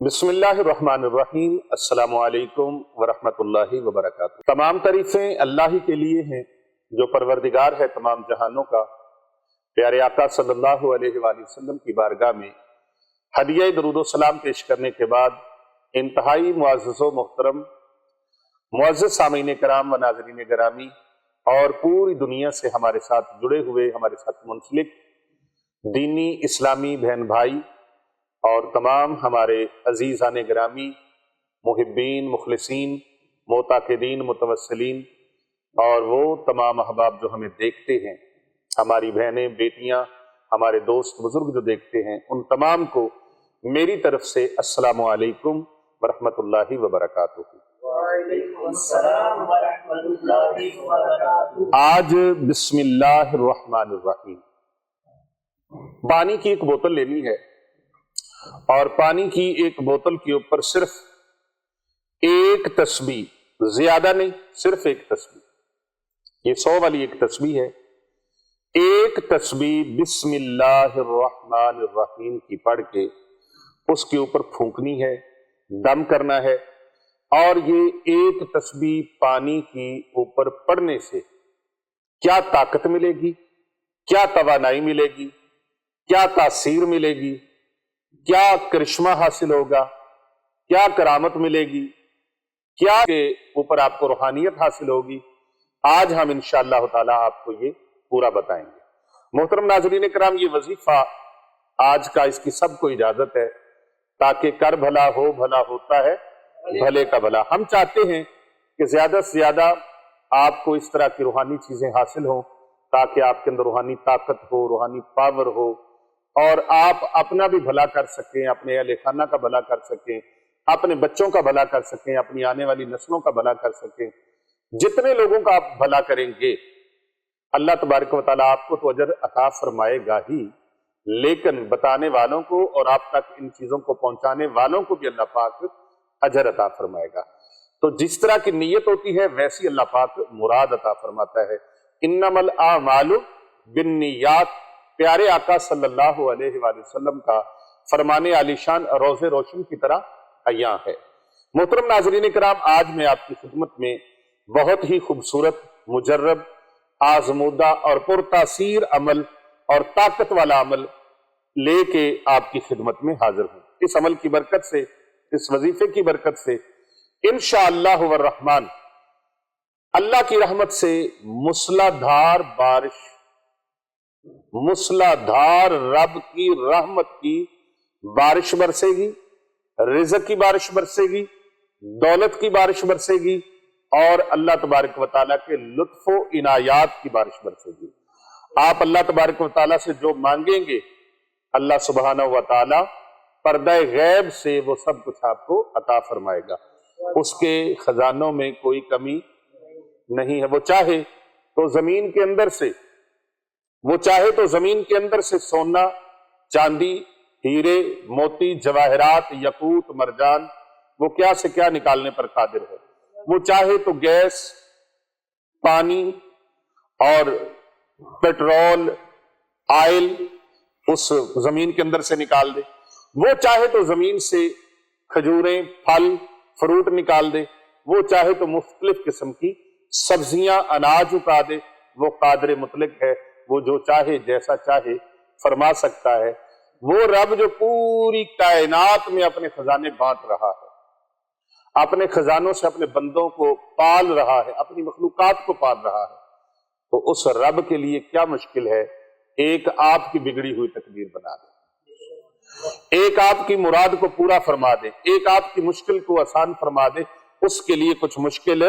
بسم اللہ الرحمن الرحیم۔ السلام علیکم ورحمۃ اللہ وبرکاتہ۔ تمام تعریفیں اللہ ہی کے لیے ہیں جو پروردگار ہے تمام جہانوں کا۔ پیارے آقا صلی اللہ علیہ وآلہ وسلم کی بارگاہ میں ہدیہ درود و سلام پیش کرنے کے بعد انتہائی معزز و محترم معزز سامعین کرام و ناظرین گرامی اور پوری دنیا سے ہمارے ساتھ جڑے ہوئے، ہمارے ساتھ منسلک دینی اسلامی بہن بھائی اور تمام ہمارے عزیزان گرامی، محبین، مخلصین، معتقدین، متوسلین اور وہ تمام احباب جو ہمیں دیکھتے ہیں، ہماری بہنیں، بیٹیاں، ہمارے دوست بزرگ جو دیکھتے ہیں، ان تمام کو میری طرف سے السلام علیکم ورحمۃ اللہ وبرکاتہ۔ وعلیکم السلام ورحمۃ اللہ وبرکاتہ۔ آج بسم اللہ الرحمن الرحیم، پانی کی ایک بوتل لینی ہے اور پانی کی ایک بوتل کے اوپر صرف ایک تسبیح، زیادہ نہیں، صرف ایک تسبیح، یہ 100 والی ایک تسبیح ہے، ایک تسبیح بسم اللہ الرحمن الرحیم کی پڑھ کے اس کے اوپر پھونکنی ہے، دم کرنا ہے۔ اور یہ ایک تسبیح پانی کی اوپر پڑھنے سے کیا طاقت ملے گی، کیا توانائی ملے گی، کیا تاثیر ملے گی، کیا کرشمہ حاصل ہوگا، کیا کرامت ملے گی، کیا کے اوپر آپ کو روحانیت حاصل ہوگی، آج ہم انشاءاللہ تعالی آپ کو یہ پورا بتائیں گے۔ محترم ناظرین کرام، یہ وظیفہ آج کا اس کی سب کو اجازت ہے تاکہ کر بھلا ہو، بھلا ہوتا ہے بھلے کا بھلا۔ ہم چاہتے ہیں کہ زیادہ سے زیادہ آپ کو اس طرح کی روحانی چیزیں حاصل ہوں تاکہ آپ کے اندر روحانی طاقت ہو، روحانی پاور ہو اور آپ اپنا بھی بھلا کر سکیں، اپنے اہل خانہ کا بھلا کر سکیں، اپنے بچوں کا بھلا کر سکیں، اپنی آنے والی نسلوں کا بھلا کر سکیں۔ جتنے لوگوں کا آپ بھلا کریں گے اللہ تبارک و تعالیٰ آپ کو تو اجر عطا فرمائے گا ہی، لیکن بتانے والوں کو اور آپ تک ان چیزوں کو پہنچانے والوں کو بھی اللہ پاک اجر عطا فرمائے گا۔ تو جس طرح کی نیت ہوتی ہے ویسی اللہ پاک مراد عطا فرماتا ہے۔ انما الاعمال بالنیات، پیارے آقا صلی اللہ علیہ وآلہ وسلم کا فرمان عالی شان روز روشن کی طرح عیاں ہے۔ محترم ناظرین کرام، آج میں آپ کی خدمت میں بہت ہی خوبصورت، مجرب، آزمودہ اور پرتاثیر عمل اور طاقت والا عمل لے کے آپ کی خدمت میں حاضر ہوں۔ اس عمل کی برکت سے، اس وظیفے کی برکت سے انشاءاللہ والرحمن اللہ کی رحمت سے موسلادھار بارش، موسلادھار رب کی رحمت کی بارش برسے گی، رزق کی بارش برسے گی، دولت کی بارش برسے گی اور اللہ تبارک و تعالیٰ کے لطف و عنایات کی بارش برسے گی۔ آپ اللہ تبارک و تعالیٰ سے جو مانگیں گے اللہ سبحانہ و تعالیٰ پردہ غیب سے وہ سب کچھ آپ کو عطا فرمائے گا۔ اس کے خزانوں میں کوئی کمی نہیں ہے۔ وہ چاہے تو زمین کے اندر سے، وہ چاہے تو زمین کے اندر سے سونا، چاندی، ہیرے، موتی، جواہرات، یاقوت، مرجان، وہ کیا سے کیا نکالنے پر قادر ہے۔ وہ چاہے تو گیس، پانی اور پیٹرول، آئل اس زمین کے اندر سے نکال دے۔ وہ چاہے تو زمین سے کھجوریں، پھل، فروٹ نکال دے۔ وہ چاہے تو مختلف قسم کی سبزیاں، اناج اگا دے۔ وہ قادر مطلق ہے، وہ جو چاہے جیسا چاہے فرما سکتا ہے۔ وہ رب جو پوری کائنات میں اپنے خزانے بانٹ رہا ہے، اپنے خزانوں سے اپنے بندوں کو پال رہا ہے، اپنی مخلوقات کو پال رہا ہے، تو اس رب کے لیے کیا مشکل ہے ایک آپ کی بگڑی ہوئی تقدیر بنا دے، ایک آپ کی مراد کو پورا فرما دے، ایک آپ کی مشکل کو آسان فرما دے۔ اس کے لیے کچھ مشکل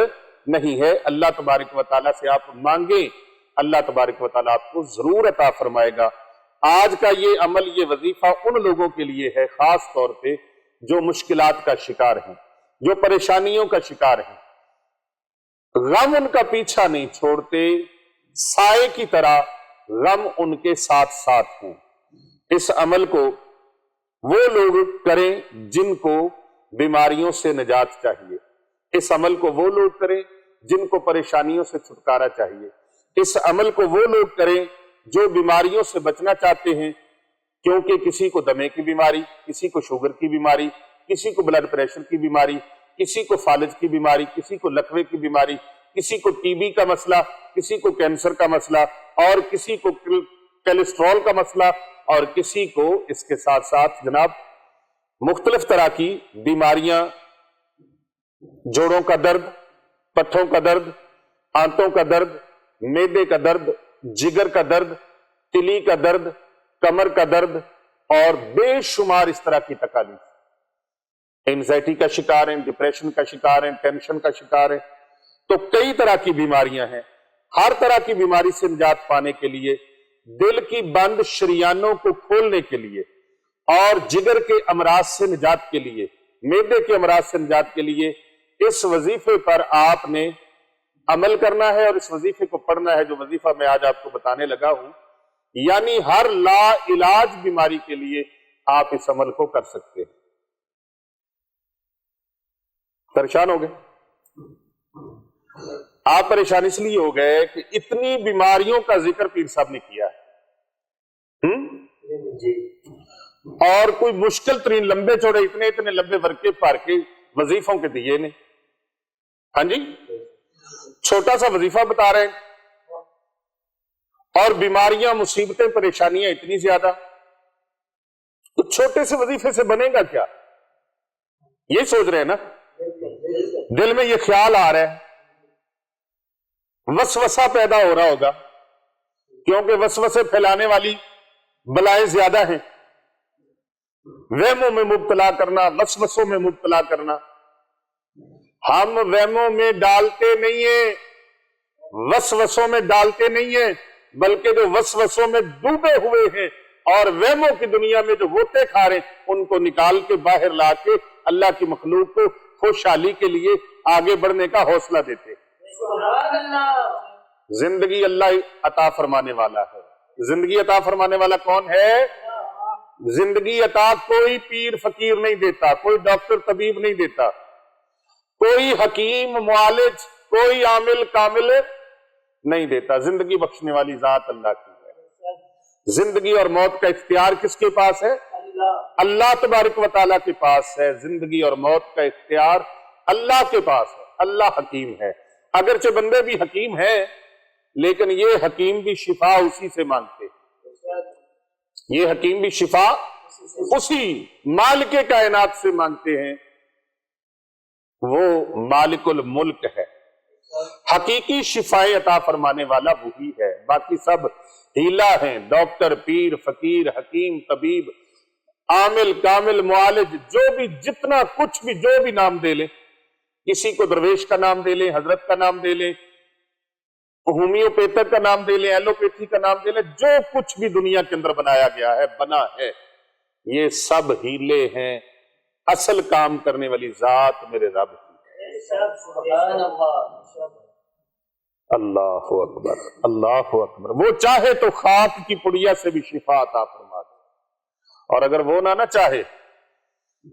نہیں ہے۔ اللہ تبارک و تعالیٰ سے آپ مانگیں، اللہ تبارک و تعالیٰ آپ کو ضرور عطا فرمائے گا۔ آج کا یہ عمل، یہ وظیفہ ان لوگوں کے لیے ہے خاص طور پہ جو مشکلات کا شکار ہیں، جو پریشانیوں کا شکار ہیں۔ غم ان کا پیچھا نہیں چھوڑتے، سائے کی طرح غم ان کے ساتھ ساتھ ہیں۔ اس عمل کو وہ لوگ کریں جن کو بیماریوں سے نجات چاہیے، اس عمل کو وہ لوگ کریں جن کو پریشانیوں سے چھٹکارا چاہیے، اس عمل کو وہ لوگ کریں جو بیماریوں سے بچنا چاہتے ہیں، کیونکہ کسی کو دمے کی بیماری، کسی کو شوگر کی بیماری، کسی کو بلڈ پریشر کی بیماری، کسی کو فالج کی بیماری، کسی کو لکوے کی بیماری، کسی کو ٹی بی کا مسئلہ، کسی کو کینسر کا مسئلہ، اور کسی کو کولیسٹرول کا مسئلہ، اور کسی کو اس کے ساتھ ساتھ جناب مختلف طرح کی بیماریاں، جوڑوں کا درد، پٹھوں کا درد، آنتوں کا درد، معدے کا درد، جگر کا درد، تلی کا درد، کمر کا درد، اور بے شمار اس طرح کی تکالیف، اینزائٹی کا شکار ہیں، ڈپریشن کا شکار ہیں، ٹینشن کا شکار ہیں، تو کئی طرح کی بیماریاں ہیں۔ ہر طرح کی بیماری سے نجات پانے کے لیے، دل کی بند شریانوں کو کھولنے کے لیے، اور جگر کے امراض سے نجات کے لیے، معدے کے امراض سے نجات کے لیے اس وظیفے پر آپ نے عمل کرنا ہے، اور اس وظیفے کو پڑھنا ہے جو وظیفہ میں آج آپ کو بتانے لگا ہوں۔ یعنی ہر لا علاج بیماری کے لیے آپ اس عمل کو کر سکتے ہیں۔ پریشان ہو گئے؟ آپ پریشان اس لیے ہو گئے کہ اتنی بیماریوں کا ذکر پیر صاحب نے کیا ہے، اور کوئی مشکل ترین لمبے چوڑے اتنے لمبے ورقے پار کے وظیفوں کے دیے نے۔ ہاں جی، چھوٹا سا وظیفہ بتا رہے ہیں، اور بیماریاں، مصیبتیں، پریشانیاں اتنی زیادہ، تو چھوٹے سے وظیفے سے بنے گا کیا؟ یہ سوچ رہے ہیں نا؟ دل میں یہ خیال آ رہا ہے، وسوسہ پیدا ہو رہا ہوگا، کیونکہ وسوسے پھیلانے والی بلائیں زیادہ ہیں۔ وہموں میں مبتلا کرنا، وسوسوں میں مبتلا کرنا۔ ہم وہموں میں ڈالتے نہیں ہیں، وسوسوں میں ڈالتے نہیں ہیں، بلکہ جو وسوسوں میں ڈوبے ہوئے ہیں اور وہموں کی دنیا میں جو غوطے کھا رہے ہیں، ان کو نکال کے باہر لا کے اللہ کی مخلوق کو خوشحالی کے لیے آگے بڑھنے کا حوصلہ دیتے ہیں۔ سبحان اللہ۔ زندگی اللہ عطا فرمانے والا ہے۔ زندگی عطا فرمانے والا کون ہے؟ زندگی عطا کوئی پیر فقیر نہیں دیتا، کوئی ڈاکٹر طبیب نہیں دیتا، کوئی حکیم معالج، کوئی عامل کامل نہیں دیتا۔ زندگی بخشنے والی ذات اللہ کی ہے۔ زندگی اور موت کا اختیار کس کے پاس ہے؟ اللہ تبارک و تعالیٰ کے پاس ہے۔ زندگی اور موت کا اختیار اللہ کے پاس ہے۔ اللہ حکیم ہے۔ اگرچہ بندے بھی حکیم ہیں، لیکن یہ حکیم بھی شفا اسی سے مانگتے ہیں۔ یہ حکیم بھی شفا اسی مالک کائنات سے مانگتے ہیں، وہ مالک الملک ہے۔ حقیقی شفائیں عطا فرمانے والا وہی ہے، باقی سب ہیلا ہیں۔ ڈاکٹر، پیر، فقیر، حکیم، طبیب، عامل، کامل، معالج، جو بھی جتنا کچھ بھی جو بھی نام دے لیں، کسی کو درویش کا نام دے لیں، حضرت کا نام دے لیں، ہومیوپیتھک کا نام دے لیں، ایلوپیتھی کا نام دے لیں، جو کچھ بھی دنیا کے اندر بنایا گیا ہے، بنا ہے، یہ سب ہیلے ہیں۔ اصل کام کرنے والی ذات میرے رب کی ہے۔ سبحان اللہ۔ اللہ اکبر، اللہ اکبر۔ وہ چاہے تو خاک کی پڑیا سے بھی شفا عطا فرما دے، اور اگر وہ نہ چاہے،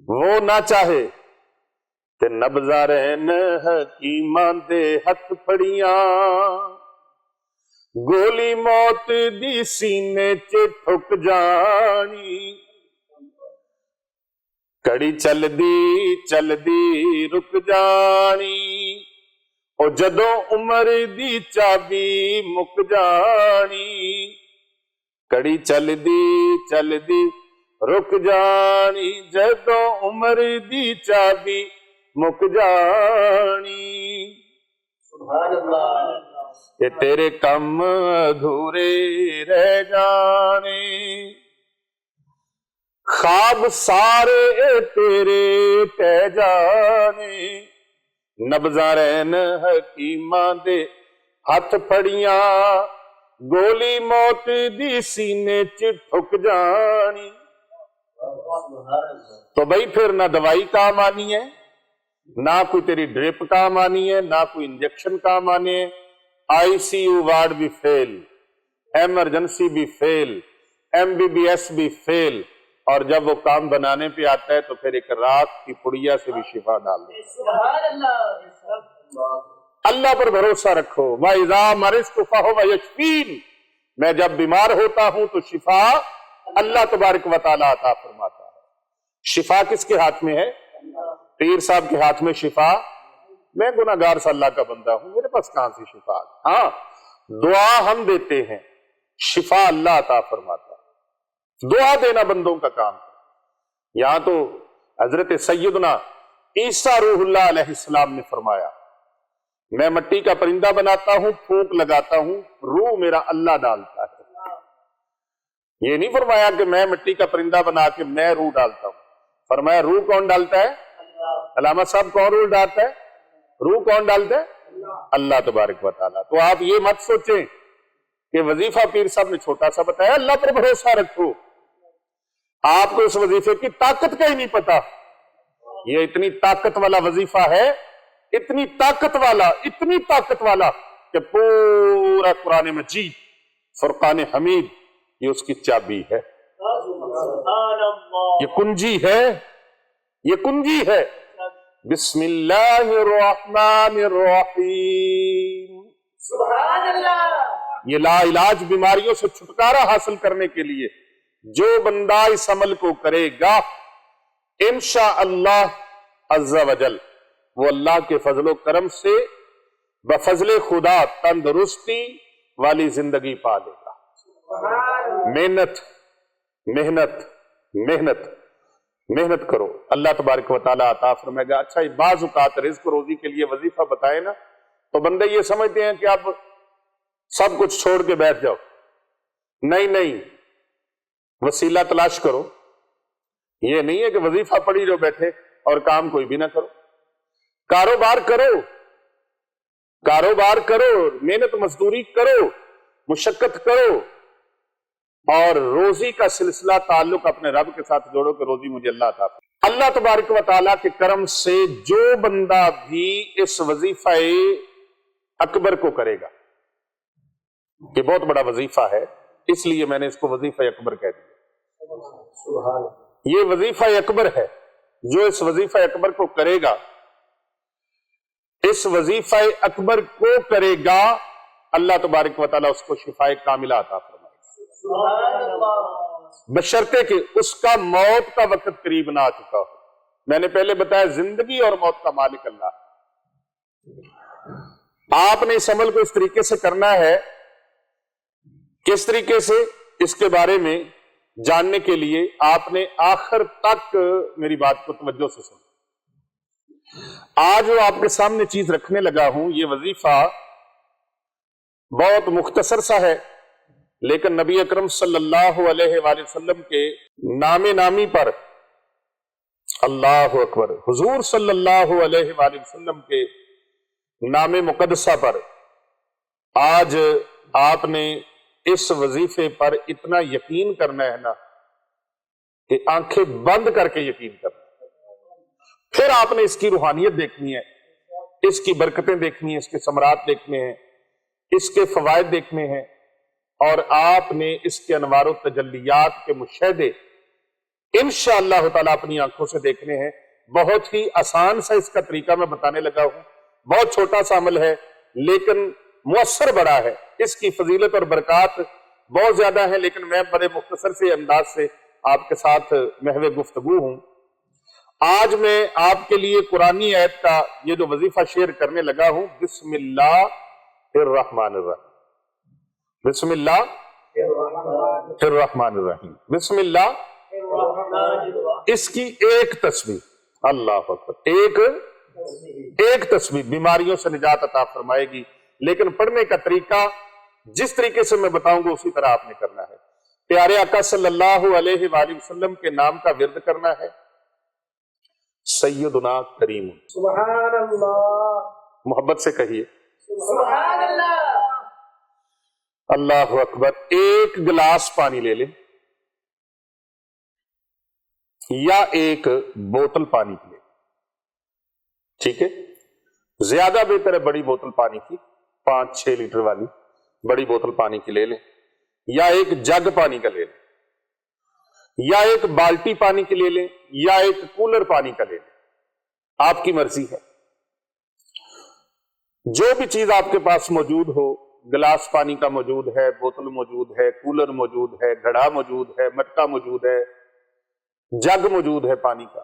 وہ نہ چاہے تے نبزہ رہن حکیماں دے ہتھ پڑیاں، گولی موت دی سینے چ ٹھک جانی، کڑی چل دی رک جانی، او جدوں عمر دی چابی مک جانی، کڑی چل دی رک جانی، جدوں عمر دی چابی مک جانی، سبحان اللہ۔ کہ تیرے کم ادھورے رہ جانے، خواب سارے تیرے ٹہ جانے، نبزاں رہن حکیماں دے ہتھ پھڑیاں، گولی موت دی سینے چ ٹھک جانی۔ تو بھائی پھر نہ دوائی کام آنی ہے، نہ کوئی تیری ڈرپ کام آنی ہے، نہ کوئی انجیکشن کام آنے ہے، آئی سی یو وارڈ بھی فیل، ایمرجنسی بھی فیل، ایم بی بی ایس بھی فیل، اور جب وہ کام بنانے پہ آتا ہے تو پھر ایک رات کی پڑیا سے بھی شفا ڈال دے۔ سبحان اللہ۔ اللہ پر بھروسہ رکھو۔ وَإِذَا مَرِضْتُ فَهُوَ يَشْفِينِ، میں جب بیمار ہوتا ہوں تو شفا اللہ تبارک و تعالیٰ عطا فرماتا ہے۔ شفا کس کے ہاتھ میں ہے؟ پیر صاحب کے ہاتھ میں شفا، میں گناہگار سا اللہ کا بندہ ہوں، میرے پاس کہاں سے شفا؟ ہاں دعا ہم دیتے ہیں، شفا اللہ عطا فرماتا ہے، دعا دینا بندوں کا کام ہے۔ یہاں تو حضرت سیدنا عیسیٰ روح اللہ علیہ السلام نے فرمایا میں مٹی کا پرندہ بناتا ہوں، پھونک لگاتا ہوں، روح میرا اللہ ڈالتا ہے۔ یہ نہیں فرمایا کہ میں مٹی کا پرندہ بنا کے میں روح ڈالتا ہوں، فرمایا روح کون ڈالتا ہے؟ علامہ صاحب کون روح ڈالتا ہے؟ روح کون ڈالتا ہے؟ اللہ تبارک و تعالیٰ۔ تو آپ یہ مت سوچیں کہ وظیفہ پیر صاحب نے چھوٹا سا بتایا، اللہ پر بھروسہ رکھو، آپ کو اس وظیفے کی طاقت کا ہی نہیں پتا، یہ اتنی طاقت والا وظیفہ ہے، اتنی طاقت والا کہ پورا قرآن مجید فرقان حمید یہ اس کی چابی ہے، یہ کنجی ہے۔ بسم اللہ الرحمن الرحیم، سبحان اللہ، یہ لا علاج بیماریوں سے چھٹکارا حاصل کرنے کے لیے جو بندہ اس عمل کو کرے گا انشاءاللہ عز و جل وہ اللہ کے فضل و کرم سے بفضل خدا تندرستی والی زندگی پا لے گا۔ محنت کرو، اللہ تبارک و تعالیٰ عطا فرمائے گا۔ اچھا بعض اوقات رزق روزی کے لیے وظیفہ بتائے نا تو بندے یہ سمجھتے ہیں کہ اب سب کچھ چھوڑ کے بیٹھ جاؤ، نہیں، وسیلہ تلاش کرو۔ یہ نہیں ہے کہ وظیفہ پڑھی جو بیٹھے اور کام کوئی بھی نہ کرو، کاروبار کرو، محنت مزدوری کرو، مشقت کرو، اور روزی کا سلسلہ تعلق اپنے رب کے ساتھ جوڑو کہ روزی مجھے اللہ عطا فرمائے۔ اللہ تبارک و تعالیٰ کے کرم سے جو بندہ بھی اس وظیفہ اکبر کو کرے گا، یہ بہت بڑا وظیفہ ہے، اس لیے میں نے اس کو وظیفہ اکبر کہہ دیا۔ یہ وظیفہ اکبر ہے، جو اس وظیفہ اکبر کو کرے گا، اس وظیفہ اکبر کو کرے گا، اللہ تبارک و تعالیٰ اس کو شفاء کاملہ عطا فرمائے گا، بشرطے کہ اس کا موت کا وقت قریب نہ آ چکا ہو۔ میں نے پہلے بتایا زندگی اور موت کا مالک اللہ ہے۔ آپ نے اس عمل کو اس طریقے سے کرنا ہے، کس طریقے سے، اس کے بارے میں جاننے کے لیے آپ نے آخر تک میری بات کو توجہ سے سنیں۔ آج جو آپ کے سامنے چیز رکھنے لگا ہوں یہ وظیفہ بہت مختصر سا ہے، لیکن نبی اکرم صلی اللہ علیہ وآلہ وسلم کے نام نامی پر، اللہ اکبر، حضور صلی اللہ علیہ وآلہ وسلم کے نام مقدسہ پر آج آپ نے اس وظیفے پر اتنا یقین کرنا ہے نا کہ آنکھیں بند کر کے یقین کرنا ہے۔ پھر آپ نے اس کی روحانیت دیکھنی ہے، اس کی برکتیں دیکھنی ہیں، اس کے ثمرات دیکھنے ہیں، اس کے فوائد دیکھنے ہیں، اور آپ نے اس کے انوار و تجلیات کے مشاہدے انشاءاللہ تعالیٰ اپنی آنکھوں سے دیکھنے ہیں۔ بہت ہی آسان سا اس کا طریقہ میں بتانے لگا ہوں، بہت چھوٹا سا عمل ہے لیکن مؤثر بڑا ہے، اس کی فضیلت اور برکات بہت زیادہ ہیں، لیکن میں بڑے مختصر سے انداز سے آپ کے ساتھ محو گفتگو ہوں۔ آج میں آپ کے لیے قرآنی آیت کا یہ جو وظیفہ شیئر کرنے لگا ہوں، بسم اللہ الرحمن الرحیم، بسم اللہ الرحمن الرحیم، بسم اللہ، اس کی ایک تسبیح، اللہ اکبر، ایک تسبیح بیماریوں سے نجات عطا فرمائے گی، لیکن پڑھنے کا طریقہ جس طریقے سے میں بتاؤں گا اسی طرح آپ نے کرنا ہے۔ پیارے آقا صلی اللہ علیہ وآلہ وسلم کے نام کا ورد کرنا ہے، سیدنا کریم، سبحان اللہ، محبت سے کہیے سبحان اللہ، اللہ اکبر۔ ایک گلاس پانی لے لیں یا ایک بوتل پانی کی لیں، ٹھیک ہے، زیادہ بہتر ہے بڑی بوتل پانی کی، 5-6 لیٹر والی بڑی بوتل پانی کی لے لیں، یا ایک جگ پانی کا لے لیں، یا ایک بالٹی پانی کی لے لیں، یا ایک کولر پانی کا لے لیں، آپ کی مرضی ہے۔ جو بھی چیز آپ کے پاس موجود ہو، گلاس پانی کا موجود ہے، بوتل موجود ہے، کولر موجود ہے، گھڑا موجود ہے، مٹکا موجود ہے، جگ موجود ہے پانی کا،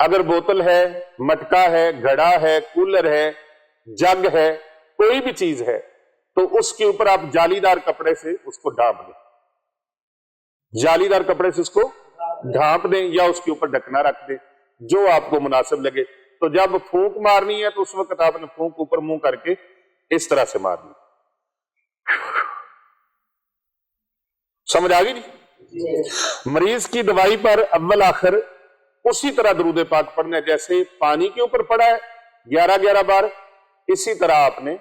اگر بوتل ہے، مٹکا ہے، گھڑا ہے، کولر ہے، جگ ہے، کوئی بھی چیز ہے، تو اس کے اوپر آپ جالی دار کپڑے سے اس کو ڈھانپ دیں، جالی دار کپڑے سے اس کو ڈھانپ دیں یا اس کے اوپر ڈھکنا رکھ دیں، جو آپ کو مناسب لگے۔ تو جب پھونک مارنی ہے تو اس وقت آپ نے پھونک اوپر منہ کر کے اس طرح سے مارنی۔ سمجھ آ گئی نہیں؟ مریض کی دوائی پر اول آخر اسی طرح درود پاک پڑھنا ہے جیسے پانی کے اوپر پڑھا ہے 11 بار، اسی طرح آپ نے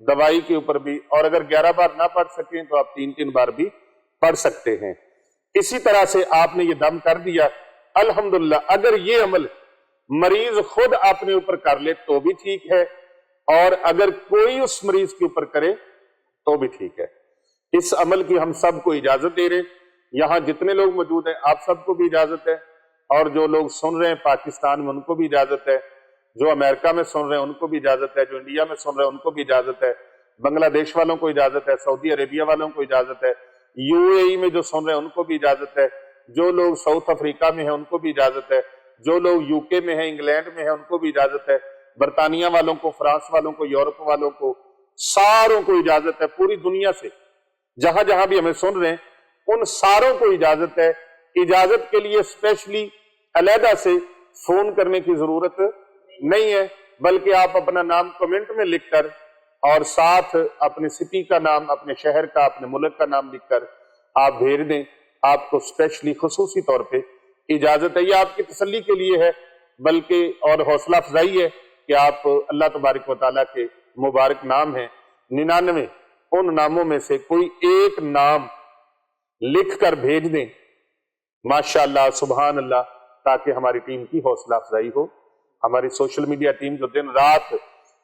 دوائی کے اوپر بھی، اور اگر 11 بار نہ پڑھ سکیں تو آپ 3 بار بھی پڑھ سکتے ہیں۔ اسی طرح سے آپ نے یہ دم کر دیا، الحمدللہ اگر یہ عمل مریض خود اپنے اوپر کر لے تو بھی ٹھیک ہے، اور اگر کوئی اس مریض کے اوپر کرے تو بھی ٹھیک ہے۔ اس عمل کی ہم سب کو اجازت دے رہے ہیں، یہاں جتنے لوگ موجود ہیں آپ سب کو بھی اجازت ہے، اور جو لوگ سن رہے ہیں پاکستان میں ان کو بھی اجازت ہے، جو امریکہ میں سن رہے ہیں ان کو بھی اجازت ہے، جو انڈیا میں سن رہے ہیں ان کو بھی اجازت ہے، بنگلہ دیش والوں کو اجازت ہے، سعودی عربیہ والوں کو اجازت ہے، UAE میں جو سن رہے ہیں ان کو بھی اجازت ہے، جو لوگ ساؤتھ افریقہ میں ہیں ان کو بھی اجازت ہے، جو لوگ UK میں ہیں، انگلینڈ میں ہیں ان کو بھی اجازت ہے، برطانیہ والوں کو، فرانس والوں کو، یورپ والوں کو، ساروں کو اجازت ہے، پوری دنیا سے جہاں جہاں بھی ہمیں سن رہے ہیں ان ساروں کو اجازت ہے۔ اجازت کے لیے اسپیشلی علیحدہ سے فون کرنے کی ضرورت نہیں ہے، بلکہ آپ اپنا نام کمنٹ میں لکھ کر اور ساتھ اپنے سٹی کا نام، اپنے شہر کا، اپنے ملک کا نام لکھ کر آپ بھیج دیں، آپ کو اسپیشلی خصوصی طور پہ اجازت ہے۔ یہ آپ کی تسلی کے لیے ہے، بلکہ اور حوصلہ افزائی ہے کہ آپ اللہ تبارک و تعالیٰ کے مبارک نام ہیں 99، ان ناموں میں سے کوئی ایک نام لکھ کر بھیج دیں، ماشاءاللہ سبحان اللہ، تاکہ ہماری ٹیم کی حوصلہ افزائی ہو۔ ہماری سوشل میڈیا ٹیم جو دن رات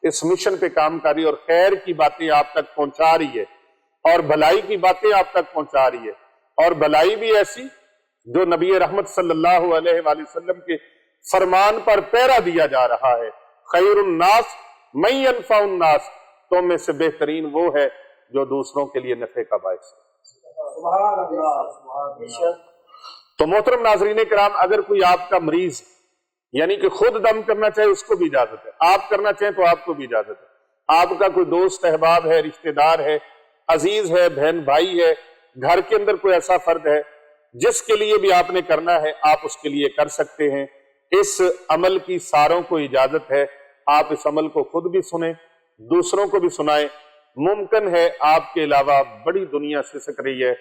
اس مشن پہ کام کر رہی ہے اور خیر کی باتیں آپ تک پہنچا رہی ہے اور بھلائی کی باتیں آپ تک پہنچا رہی ہے، اور بھلائی بھی ایسی جو نبی رحمت صلی اللہ علیہ وآلہ وسلم کے فرمان پر پیرا دیا جا رہا ہے، خیر الناس من ینفع الناس، تو میں سے بہترین وہ ہے جو دوسروں کے لیے نفع کا باعث ہے۔ سبحان اللہ، سبحان اللہ۔ تو محترم ناظرین کرام، اگر کوئی آپ کا مریض یعنی کہ خود دم کرنا چاہے اس کو بھی اجازت ہے، آپ کرنا چاہیں تو آپ کو بھی اجازت ہے، آپ کا کوئی دوست احباب ہے، رشتہ دار ہے، عزیز ہے، بہن بھائی ہے، گھر کے اندر کوئی ایسا فرد ہے جس کے لیے بھی آپ نے کرنا ہے، آپ اس کے لیے کر سکتے ہیں۔ اس عمل کی ساروں کو اجازت ہے، آپ اس عمل کو خود بھی سنیں، دوسروں کو بھی سنائیں۔ ممکن ہے آپ کے علاوہ بڑی دنیا سسک رہی ہے،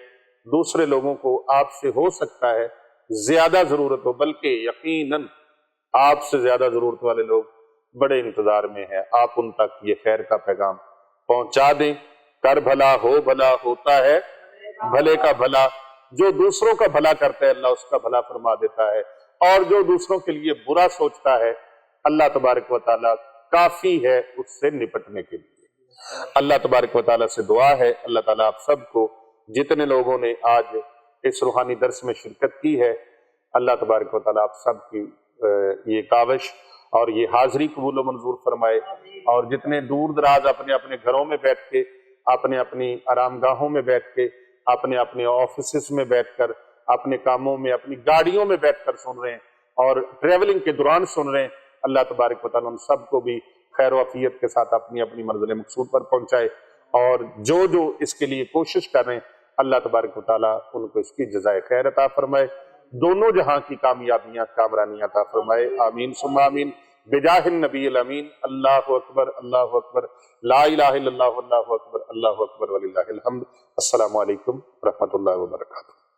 دوسرے لوگوں کو آپ سے ہو سکتا ہے زیادہ ضرورت ہو، بلکہ یقیناً آپ سے زیادہ ضرورت والے لوگ بڑے انتظار میں ہیں، آپ ان تک یہ خیر کا پیغام پہنچا دیں۔ کر بھلا ہو بھلا ہوتا ہے بھلے کا بھلا، جو دوسروں کا بھلا کرتا ہے اللہ اس کا بھلا فرما دیتا ہے، اور جو دوسروں کے لیے برا سوچتا ہے اللہ تبارک و تعالیٰ کافی ہے اس سے نپٹنے کے لیے۔ اللہ تبارک و تعالیٰ سے دعا ہے اللہ تعالیٰ آپ سب کو، جتنے لوگوں نے آج اس روحانی درس میں شرکت کی ہے، اللہ تبارک و تعالیٰ آپ سب کی یہ کاوش اور یہ حاضری قبول و منظور فرمائے، اور جتنے دور دراز اپنے اپنے گھروں میں بیٹھ کے، اپنے اپنی آرام گاہوں میں بیٹھ کے، اپنے اپنے آفیسز میں بیٹھ کر، اپنے کاموں میں، اپنی گاڑیوں میں بیٹھ کر سن رہے ہیں اور ٹریولنگ کے دوران سن رہے ہیں، اللہ تبارک و تعالیٰ ہم سب کو بھی خیر و عافیت کے ساتھ اپنی اپنی منزل مقصود پر پہنچائے، اور جو جو اس کے لیے کوشش کر رہے ہیں اللہ تبارک و تعالیٰ ان کو اس کی جزائے خیر عطا فرمائے، دونوں جہاں کی کامیابیاں کامرانیاں عطا فرمائے، آمین ثم آمین، بجاہ النبی الامین۔ اللہ اکبر، اللہ اکبر، لا الہ الا اللہ، اللہ اکبر، اللہ اکبر وللہ الحمد۔ السلام علیکم ورحمۃ اللہ وبرکاتہ۔